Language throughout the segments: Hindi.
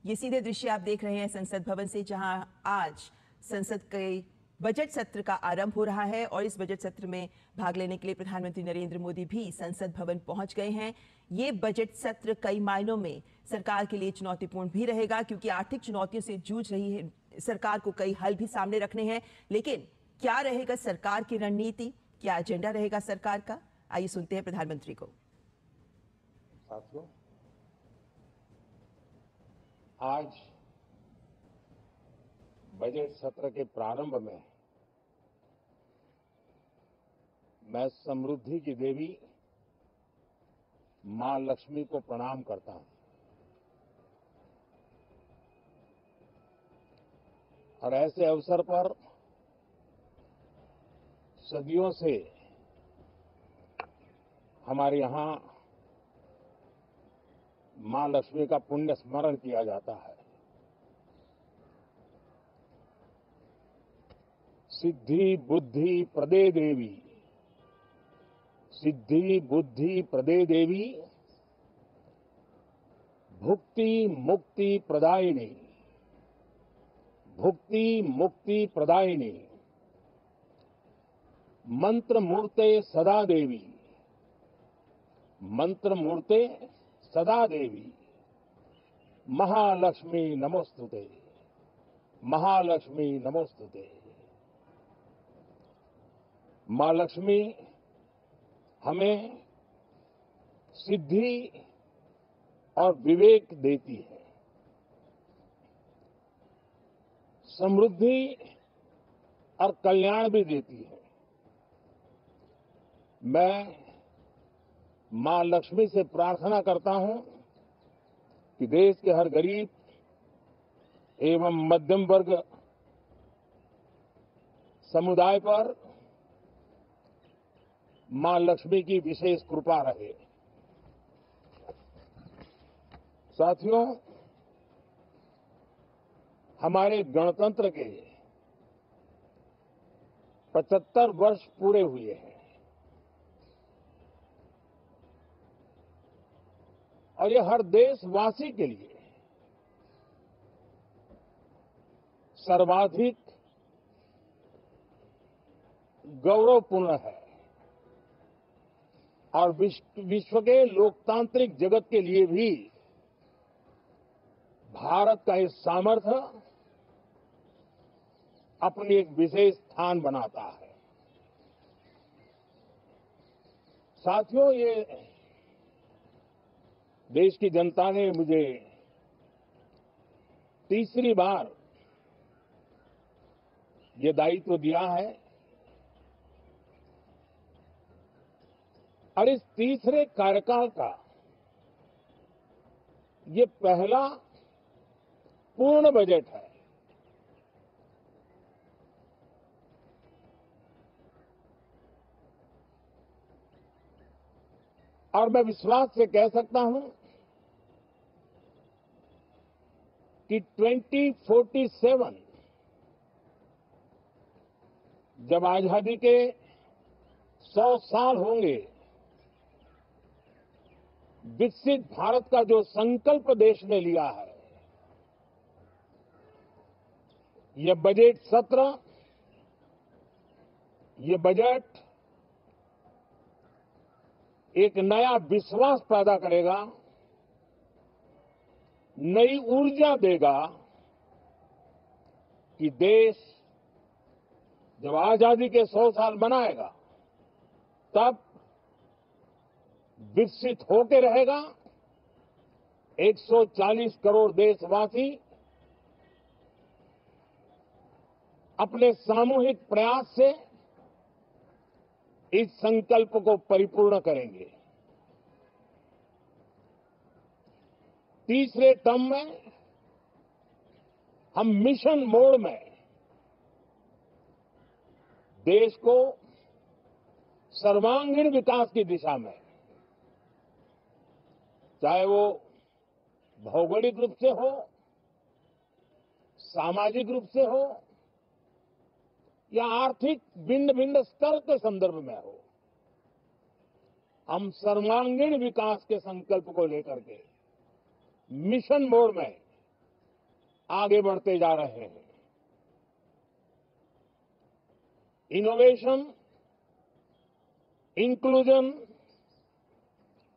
ये सीधे दृश्य आप देख रहे हैं संसद भवन से, जहां आज संसद के बजट सत्र का आरंभ हो रहा है और इस बजट सत्र में भाग लेने के लिए प्रधानमंत्री नरेंद्र मोदी भी संसद भवन पहुंच गए हैं। ये बजट सत्र कई मायनों में सरकार के लिए चुनौतीपूर्ण भी रहेगा, क्योंकि आर्थिक चुनौतियों से जूझ रही है सरकार को कई हल भी सामने रखने हैं। लेकिन क्या रहेगा सरकार की रणनीति, क्या एजेंडा रहेगा सरकार का? आइए सुनते हैं प्रधानमंत्री को। साथियों, आज बजट सत्र के प्रारंभ में मैं समृद्धि की देवी मां लक्ष्मी को प्रणाम करता हूं और ऐसे अवसर पर सदियों से हमारे यहां मां लक्ष्मी का पुण्य स्मरण किया जाता है। सिद्धि बुद्धि प्रदे देवी, सिद्धि बुद्धि प्रदे देवी, भुक्ति मुक्ति प्रदायिनी, भुक्ति मुक्ति प्रदायिनी, मंत्र मूर्ते सदा देवी, मंत्र मूर्ते सदा देवी, महालक्ष्मी नमोस्तुते, महालक्ष्मी नमोस्तुते। मां लक्ष्मी हमें सिद्धि और विवेक देती है, समृद्धि और कल्याण भी देती है। मैं मां लक्ष्मी से प्रार्थना करता हूं कि देश के हर गरीब एवं मध्यम वर्ग समुदाय पर मां लक्ष्मी की विशेष कृपा रहे। साथियों, हमारे गणतंत्र के 75 वर्ष पूरे हुए हैं और ये हर देशवासी के लिए सर्वाधिक गौरवपूर्ण है और विश्व के लोकतांत्रिक जगत के लिए भी भारत का ये सामर्थ्य अपनी एक विशेष स्थान बनाता है। साथियों, ये देश की जनता ने मुझे तीसरी बार ये दायित्व दिया है और इस तीसरे कार्यकाल का ये पहला पूर्ण बजट है। और मैं विश्वास से कह सकता हूं कि 2047 जब आजादी के 100 साल होंगे, विकसित भारत का जो संकल्प देश ने लिया है, ये बजट सत्र, ये बजट एक नया विश्वास पैदा करेगा, नई ऊर्जा देगा कि देश जब आजादी के 100 साल मनाएगा तब विकसित होके रहेगा। 140 करोड़ देशवासी अपने सामूहिक प्रयास से इस संकल्प को परिपूर्ण करेंगे। तीसरे टर्म में हम मिशन मोड में देश को सर्वांगीण विकास की दिशा में, चाहे वो भौगोलिक रूप से हो, सामाजिक रूप से हो या आर्थिक भिन्न भिन्न स्तर के संदर्भ में हो, हम सर्वांगीण विकास के संकल्प को लेकर के मिशन मोड में आगे बढ़ते जा रहे हैं। इनोवेशन, इंक्लूजन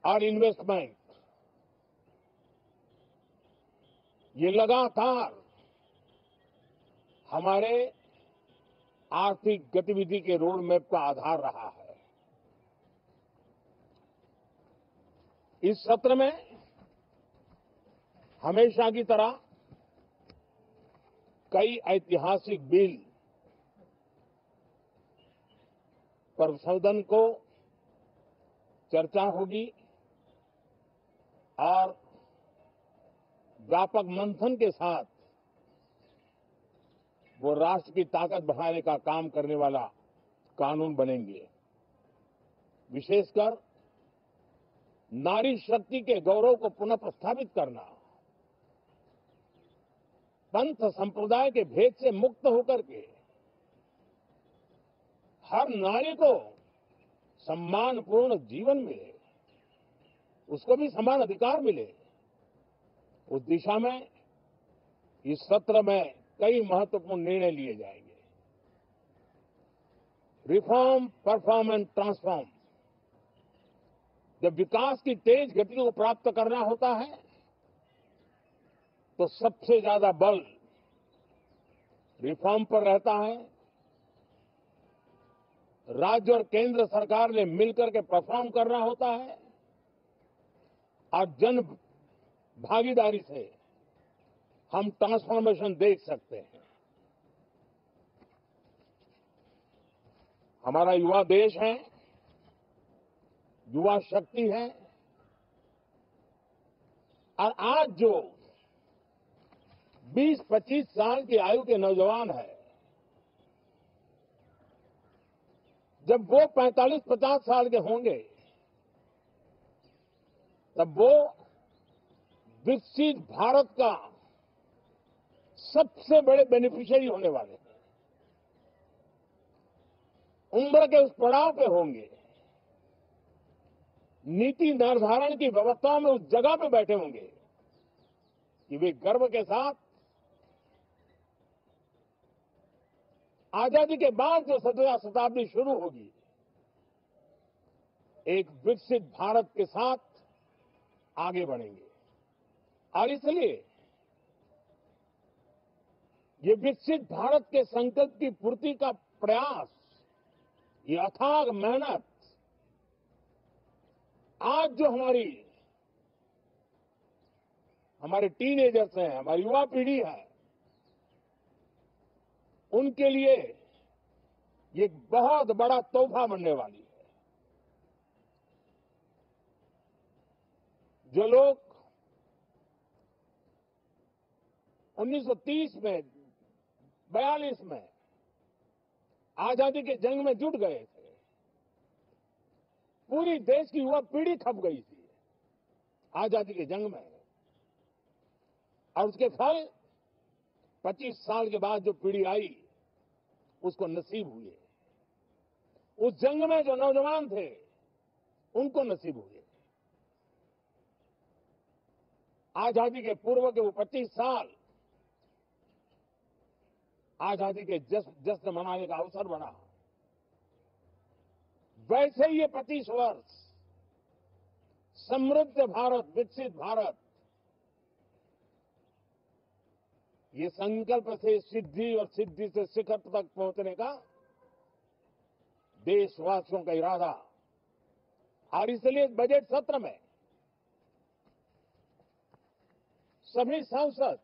और इन्वेस्टमेंट, ये लगातार हमारे आर्थिक गतिविधि के रोड मैप का आधार रहा है। इस सत्र में हमेशा की तरह कई ऐतिहासिक बिल पर सदन को चर्चा होगी और व्यापक मंथन के साथ वो राष्ट्र की ताकत बढ़ाने का काम करने वाला कानून बनेंगे। विशेषकर नारी शक्ति के गौरव को पुनः प्रस्थापित करना, पंथ संप्रदाय के भेद से मुक्त होकर के हर नारी को सम्मानपूर्ण जीवन मिले, उसको भी समान अधिकार मिले, उस दिशा में इस सत्र में कई महत्वपूर्ण निर्णय लिए जाएंगे। Reform, perform and transform. जब विकास की तेज गति को प्राप्त करना होता है तो सबसे ज्यादा बल रिफॉर्म पर रहता है। राज्य और केंद्र सरकार ने मिलकर के परफॉर्म करना होता है और जन भागीदारी से हम ट्रांसफॉर्मेशन देख सकते हैं। हमारा युवा देश है, युवा शक्ति है और आज जो 20-25 साल की आयु के नौजवान है, जब वो 45-50 साल के होंगे तब वो विकसित भारत का सबसे बड़े बेनिफिशियरी होने वाले हैं। उम्र के उस पड़ाव पे होंगे, नीति निर्धारण की व्यवस्थाओं में उस जगह पे बैठे होंगे कि वे गर्व के साथ आजादी के बाद जो 17वीं शताब्दी शुरू होगी, एक विकसित भारत के साथ आगे बढ़ेंगे। और इसलिए ये विकसित भारत के संकल्प की पूर्ति का प्रयास, ये अथाग मेहनत आज जो हमारे टीनेजर्स हैं, हमारी युवा पीढ़ी है, उनके लिए ये बहुत बड़ा तोहफा बनने वाली है। जो लोग 1930 में, 42 में आजादी के जंग में जुट गए थे, पूरी देश की युवा पीढ़ी खप गई थी आजादी के जंग में, और उसके फल 25 साल के बाद जो पीढ़ी आई उसको नसीब हुए। उस जंग में जो नौजवान थे उनको नसीब हुए। आजादी के पूर्व के वो 25 साल आजादी के जश्न मनाने का अवसर बना। वैसे ही ये 25 वर्ष समृद्ध भारत, विकसित भारत, ये संकल्प से सिद्धि और सिद्धि से शिखर तक पहुंचने का देशवासियों का इरादा। और इसलिए बजट सत्र में सभी सांसद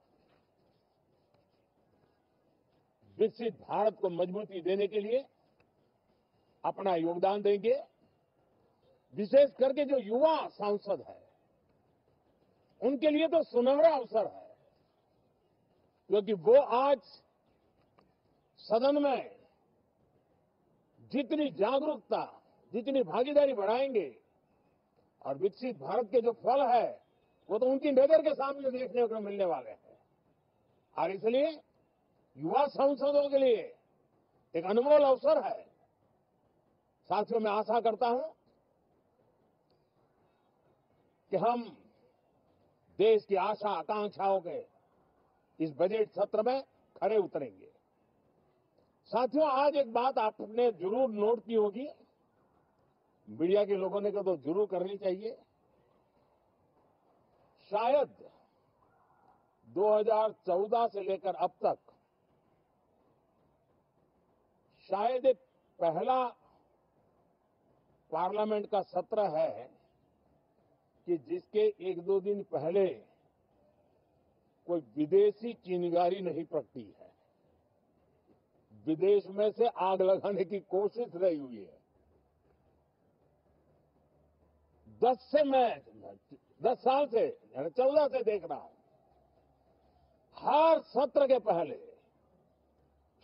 विकसित भारत को मजबूती देने के लिए अपना योगदान देंगे। विशेष करके जो युवा सांसद है उनके लिए तो सुनहरा अवसर है, क्योंकि वो आज सदन में जितनी जागरूकता, जितनी भागीदारी बढ़ाएंगे और विकसित भारत के जो फल है वो तो उनकी नजर के सामने देखने को मिलने वाले हैं। और इसलिए युवा सांसदों के लिए एक अनमोल अवसर है। साथियों, मैं आशा करता हूं कि हम देश की आशा आकांक्षाओं के इस बजट सत्र में खरे उतरेंगे। साथियों, आज एक बात आपने जरूर नोट की होगी, मीडिया के लोगों ने तो जरूर करनी चाहिए। शायद 2014 से लेकर अब तक शायद ये पहला पार्लियामेंट का सत्र है कि जिसके एक दो दिन पहले कोई विदेशी चिंगारी नहीं प्रगटी है, विदेश में से आग लगाने की कोशिश रही हुई है। 10 साल से 14 से देख रहा हूं, हर सत्र के पहले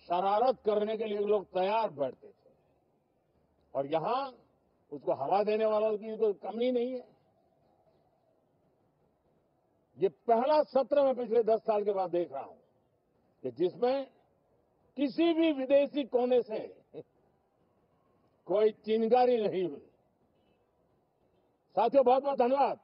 शरारत करने के लिए लोग तैयार बैठते थे और यहां उसको हवा देने वालों की कोई कमी नहीं है। ये पहला सत्र मैं पिछले 10 साल के बाद देख रहा हूं कि जिसमें किसी भी विदेशी कोने से कोई चिंगारी नहीं हुई। साथियों, बहुत बहुत धन्यवाद।